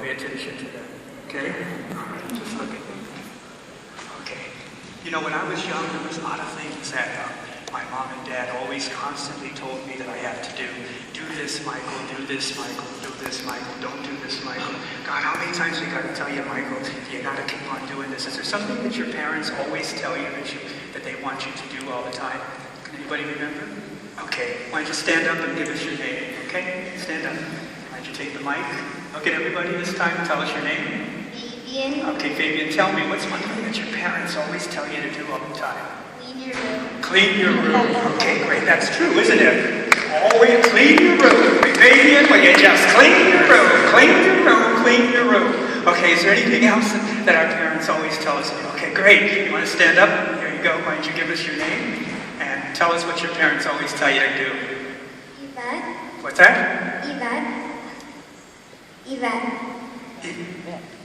Pay attention to that. Okay? All right, just look at me. Okay. You know, when I was young, there was a lot of things that my mom and dad always constantly told me that I have to do. Do this, Michael. Do this, Michael. Do this, Michael. Don't do this, Michael. God, how many times we got to tell you, Michael, you got to keep on doing this? Is there something that your parents always tell you that they want you to do all the time? Can anybody remember? Okay. Why don't you stand up and give us your name? Okay? Stand up. Why don't you take the mic? Look at everybody this time and tell us your name. Fabian. Okay, Fabian, tell me, what's one thing that your parents always tell you to do all the time? Clean your room. Clean your room. Okay, great. That's true, isn't it? Always clean your room. Fabian, will you just clean your room? Clean your room. Clean your room. Okay, is there anything else that our parents always tell us to do? Okay, great. You want to stand up? Here you go. Why don't you give us your name? And tell us what your parents always tell you to do. Yvette. What's that? Yvette. Yvette.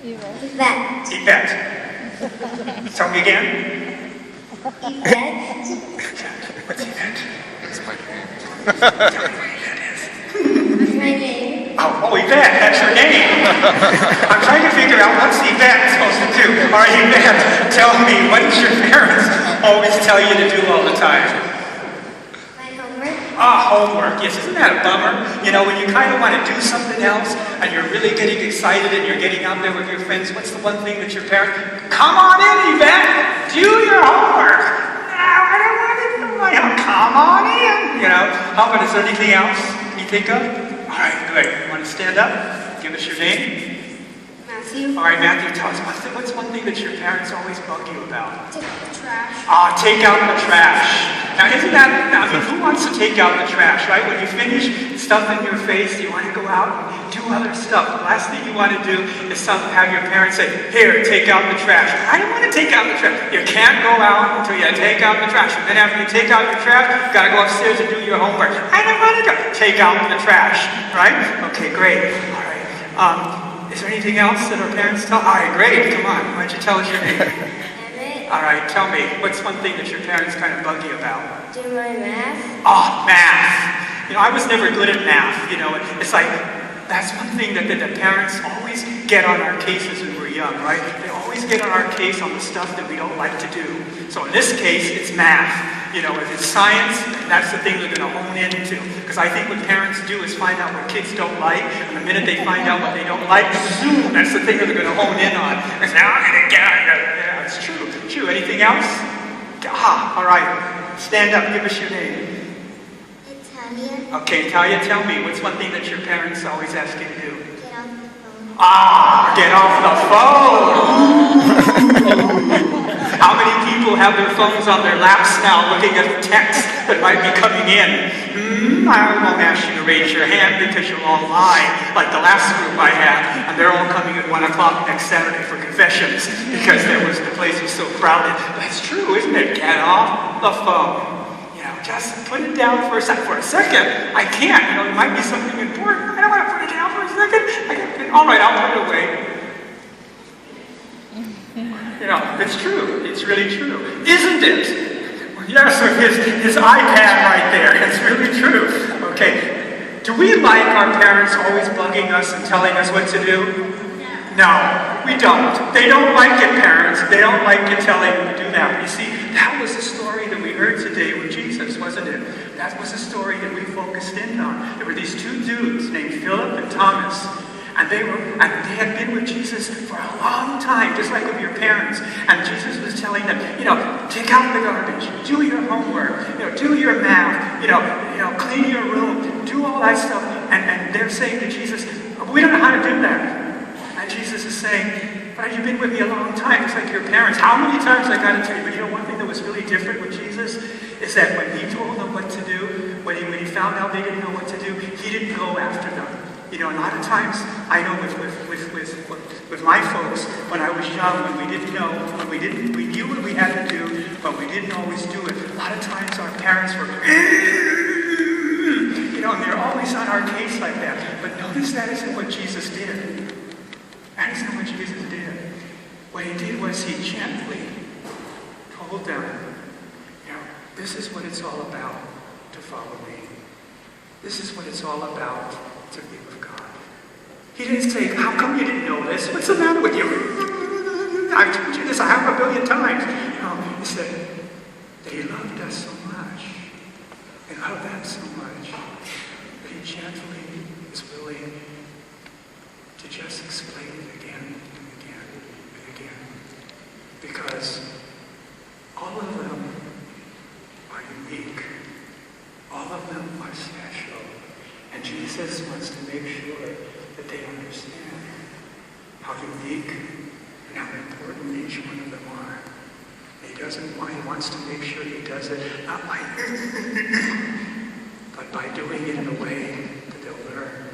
Yvette. Yvette. Tell me again. Yvette. What's Yvette? It's my name. Tell me what Yvette is. That's my name. Oh, Yvette, that's your name. I'm trying to figure out what's Yvette supposed to do. All right, Yvette, tell me, what does your parents always tell you to do all the time? My homework. Homework. Yes, isn't that a bummer? You know, when you kind of want to do something else and you're really getting excited and you're getting out there with your friends, what's the one thing that your parents, come on in, Yvette, do your homework. No, I don't want to do my homework. Come on in. You know, how about, is there anything else you think of? All right, good. You want to stand up? Give us your name. Matthew. All right, Matthew, tell us, what's one thing that your parents always bug you about? Take out the trash. Take out the trash. Now, isn't that, I mean, who wants to take out the trash, right? When you finish stuffing your face, you want to go out and do other stuff. The last thing you want to do is have your parents say, here, take out the trash. I don't want to take out the trash. You can't go out until you take out the trash. And then after you take out your trash, you got to go upstairs and do your homework. I don't want to go. Take out the trash, right? Okay, great. All right. Is there anything else that our parents tell? All right, great. Come on. Why don't you tell us your name? Emmett. All right, tell me, what's one thing that your parents kind of bug you about? Do my math. Math. You know, I was never good at math. You know, it's like, that's one thing that the parents always get on our cases when we're young, right? They always get on our case on the stuff that we don't like to do. So in this case, it's math. You know, if it's science, that's the thing they're going to hone into. Because I think what parents do is find out what kids don't like, and the minute they find out what they don't like, zoom, that's the thing that they're going to hone in on. And say, I'm going to get it. Yeah, it's true. True. Anything else? All right. Stand up. Give us your name. Italia. Okay, Talia, tell me, what's one thing that your parents always ask you to do? Get off the phone. Get off the phone! How many people have their phones on their laps now looking at the text that might be coming in? I won't ask you to raise your hand because you're online, like the last group I had, and they're all coming at 1 o'clock next Saturday for confessions because the place was so crowded. That's true, isn't it? Get off the phone. You know, just put it down for a second. For a second, I can't. You know, it might be something important. I don't want to put it down for a second. All right, I'll put it away. You know, it's true. It's really true. Isn't it? Yes, or his iPad right there. It's really true. Okay. Do we like our parents always bugging us and telling us what to do? No, we don't. They don't like it, parents. They don't like you telling them to do that. You see, that was the story that we heard today with Jesus, wasn't it? That was the story that we focused in on. There were these two dudes named Philip and Thomas. And they had been with Jesus for a long time, just like with your parents. And Jesus was telling them, you know, take out the garbage, do your homework, you know, do your math, you know, clean your room, do all that stuff. And they're saying to Jesus, we don't know how to do that. And Jesus is saying, but you've been with me a long time, just like your parents. How many times I got to tell you? But you know, one thing that was really different with Jesus is that when he told them what to do, when he found out they didn't know what to do, he didn't go after them. You know, a lot of times, I know with my folks, when I was young, when we didn't know, we knew what we had to do, but we didn't always do it. A lot of times our parents were, you know, and they're always on our case like that. But notice that isn't what Jesus did. That isn't what Jesus did. What he did was he gently told them, you know, this is what it's all about to follow me. This is what it's all about to be with God. He didn't say, how come you didn't know this? What's the matter with you? I've told you this 500 million times. No, he said that he loved us so much. He loved them so much that he gently is willing to just explain it again and again and again. Because all of them are unique. All of them are special. And Jesus wants to make sure that they understand how unique and how important each one of them are. He wants to make sure he does it not by but by doing it in a way that they'll learn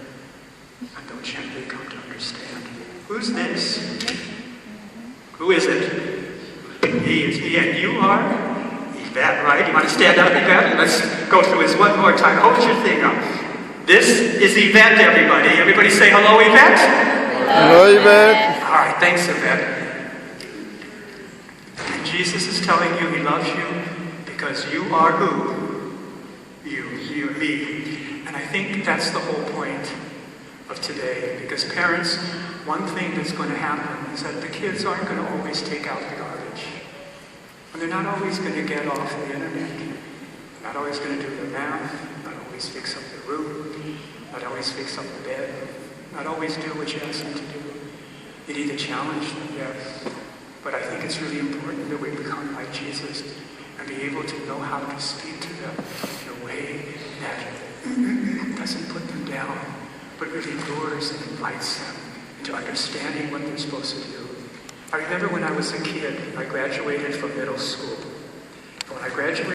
and they'll gently come to understand. Who's this? Who is it? He is me and you are? Yvette, right? You want to stand up, Yvette? Let's go through this one more time. Hold your thing up. This is Yvette, everybody. Everybody say hello, Yvette? Hello, Yvette. All right, thanks, Yvette. And Jesus is telling you he loves you because you are who? You and me. And I think that's the whole point of today. Because parents, one thing that's going to happen is that the kids aren't going to always take out the garbage. And they're not always going to get off the internet. They're not always going to do their math. Not always fix up the room. Not always fix up the bed. Not always do what you ask them to do. You need to challenge them, yes. But I think it's really important that we become like Jesus and be able to know how to speak to them in a way that doesn't put them down, but really lures and invites them into understanding what they're supposed to do. I remember when I was a kid, I graduated from middle school. When I graduated